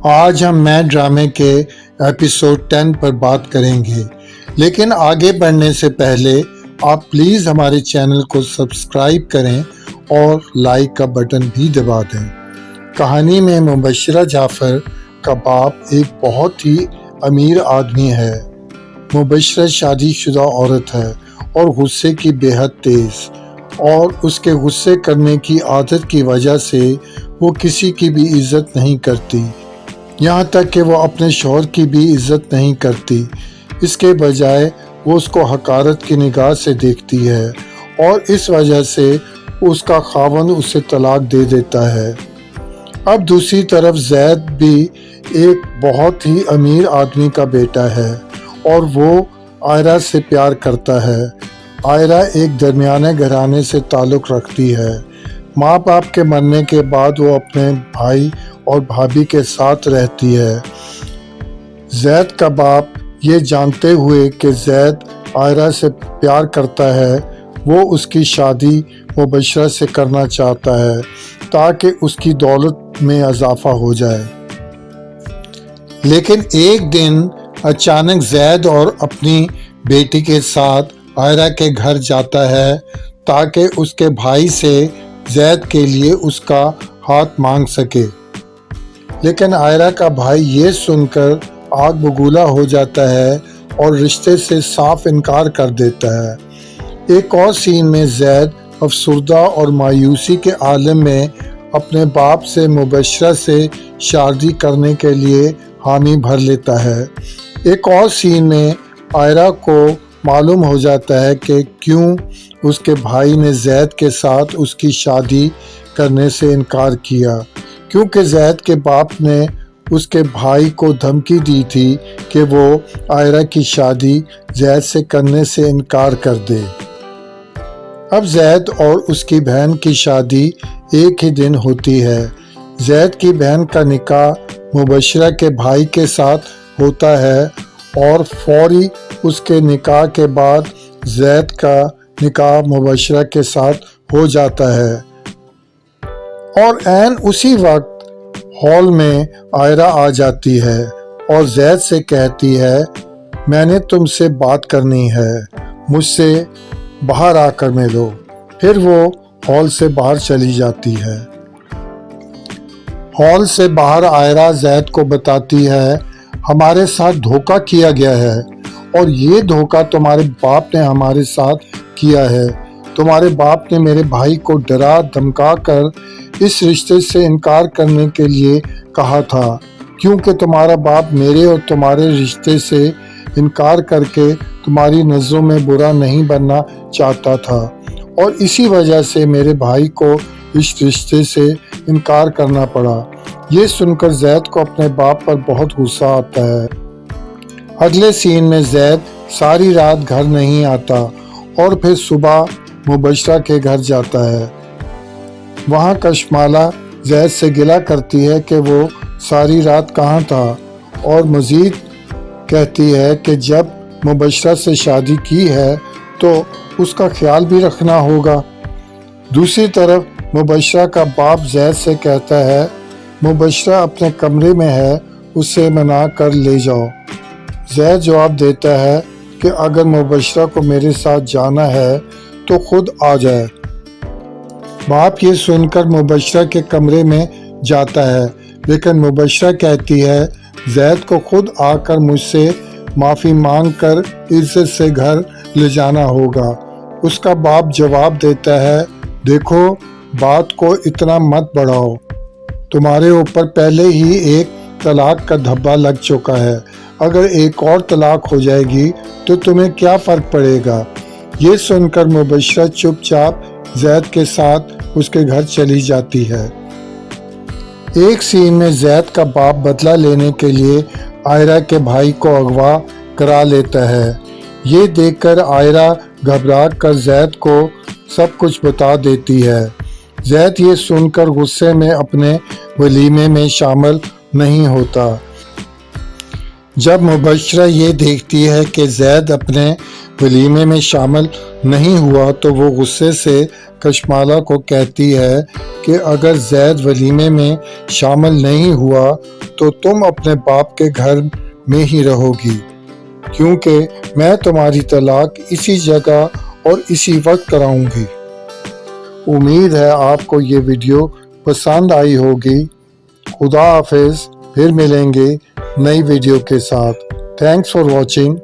آج ہم میں ڈرامے کے ایپیسوڈ 10 پر بات کریں گے، لیکن آگے بڑھنے سے پہلے آپ پلیز ہمارے چینل کو سبسکرائب کریں اور لائک کا بٹن بھی دبا دیں۔ کہانی میں مبشرہ جعفر کا باپ ایک بہت ہی امیر آدمی ہے۔ مبشرہ شادی شدہ عورت ہے اور غصے کی بے حد تیز، اور اس کے غصے کرنے کی عادت کی وجہ سے وہ کسی کی بھی عزت نہیں کرتی، یہاں تک کہ وہ اپنے شوہر کی بھی عزت نہیں کرتی۔ اس کے بجائے وہ اس کو حقارت کی نگاہ سے دیکھتی ہے، اور اس وجہ سے اس کا خاوند اسے طلاق دے دیتا ہے۔ اب دوسری طرف زید بھی ایک بہت ہی امیر آدمی کا بیٹا ہے اور وہ عائرہ سے پیار کرتا ہے۔ عائرہ ایک درمیانے گھرانے سے تعلق رکھتی ہے۔ ماں باپ کے مرنے کے بعد وہ اپنے بھائی اور بھابھی کے ساتھ رہتی ہے۔ زید کا باپ یہ جانتے ہوئے کہ زید عائرہ سے پیار کرتا ہے، وہ اس کی شادی مبشرہ سے کرنا چاہتا ہے تاکہ اس کی دولت میں اضافہ ہو جائے۔ لیکن ایک دن اچانک زید اور اپنی بیٹی کے ساتھ عائرہ کے گھر جاتا ہے تاکہ اس کے بھائی سے زید کے لیے اس کا ہاتھ مانگ سکے، لیکن عائرہ کا بھائی یہ سن کر آگ بگولا ہو جاتا ہے اور رشتے سے صاف انکار کر دیتا ہے۔ ایک اور سین میں زید افسردہ اور مایوسی کے عالم میں اپنے باپ سے مبشرہ سے شادی کرنے کے لیے حامی بھر لیتا ہے۔ ایک اور سین میں عائرہ کو معلوم ہو جاتا ہے کہ کیوں اس کے بھائی نے زید کے ساتھ اس کی شادی کرنے سے انکار کیا، کیونکہ زید کے باپ نے اس کے بھائی کو دھمکی دی تھی کہ وہ عائرہ کی شادی زید سے کرنے سے انکار کر دے۔ اب زید اور اس کی بہن کی شادی ایک ہی دن ہوتی ہے۔ زید کی بہن کا نکاح مبشرہ کے بھائی کے ساتھ ہوتا ہے اور فوری اس کے نکاح کے بعد زید کا نکاح مبشرہ کے ساتھ ہو جاتا ہے، اور عین اسی وقت ہال میں عائرہ آ جاتی ہے اور زید سے کہتی ہے، میں نے تم سے بات کرنی ہے، مجھ سے باہر آ کر ملو۔ پھر وہ ہال سے باہر چلی جاتی ہے۔ ہال سے باہر عائرہ زید کو بتاتی ہے، ہمارے ساتھ دھوکہ کیا گیا ہے، اور یہ دھوکہ تمہارے باپ نے ہمارے ساتھ کیا ہے۔ تمہارے باپ نے میرے بھائی کو ڈرا دھمکا کر اس رشتے سے انکار کرنے کے لیے کہا تھا، کیونکہ تمہارا باپ میرے اور تمہارے رشتے سے انکار کر کے تمہاری نظروں میں برا نہیں بننا چاہتا تھا، اور اسی وجہ سے میرے بھائی کو اس رشتے سے انکار کرنا پڑا۔ یہ سن کر زید کو اپنے باپ پر بہت غصہ آتا ہے۔ اگلے سین میں زید ساری رات گھر نہیں آتا اور پھر صبح مبشرہ کے گھر جاتا ہے۔ وہاں کشمالہ زید سے گلہ کرتی ہے کہ وہ ساری رات کہاں تھا، اور مزید کہتی ہے کہ جب مبشرہ سے شادی کی ہے تو اس کا خیال بھی رکھنا ہوگا۔ دوسری طرف مبشرہ کا باپ زید سے کہتا ہے، مبشرہ اپنے کمرے میں ہے، اسے منا کر لے جاؤ۔ زید جواب دیتا ہے کہ اگر مبشرہ کو میرے ساتھ جانا ہے تو خود آ جائے۔ باپ یہ سن کر مبشرہ کے کمرے میں جاتا ہے، لیکن مبشرہ کہتی ہے، زید کو خود آ کر مجھ سے معافی مانگ کر عزت سے گھر لے جانا ہوگا۔ اس کا باپ جواب دیتا ہے، دیکھو بات کو اتنا مت بڑھاؤ، تمہارے اوپر پہلے ہی ایک طلاق کا دھبا لگ چکا ہے، اگر ایک اور طلاق ہو جائے گی تو تمہیں کیا فرق پڑے گا۔ یہ سن کر مبشرہ چپ چاپ زید کے ساتھ اس کے گھر چلی جاتی ہے۔ ایک سین میں زید کا باپ بدلہ لینے کے لیے عائرہ کے بھائی کو اغوا کرا لیتا ہے۔ یہ دیکھ کر عائرہ گھبرا کر زید کو سب کچھ بتا دیتی ہے۔ زید یہ سن کر غصے میں اپنے ولیمے میں شامل نہیں ہوتا۔ جب مبشرہ یہ دیکھتی ہے کہ زید اپنے ولیمے میں شامل نہیں ہوا تو وہ غصے سے کشمالہ کو کہتی ہے کہ اگر زید ولیمے میں شامل نہیں ہوا تو تم اپنے باپ کے گھر میں ہی رہو گی، کیونکہ میں تمہاری طلاق اسی جگہ اور اسی وقت کراؤں گی۔ امید ہے آپ کو یہ ویڈیو پسند آئی ہوگی۔ خدا حافظ، پھر ملیں گے نئی ویڈیو کے ساتھ۔ Thanks for watching.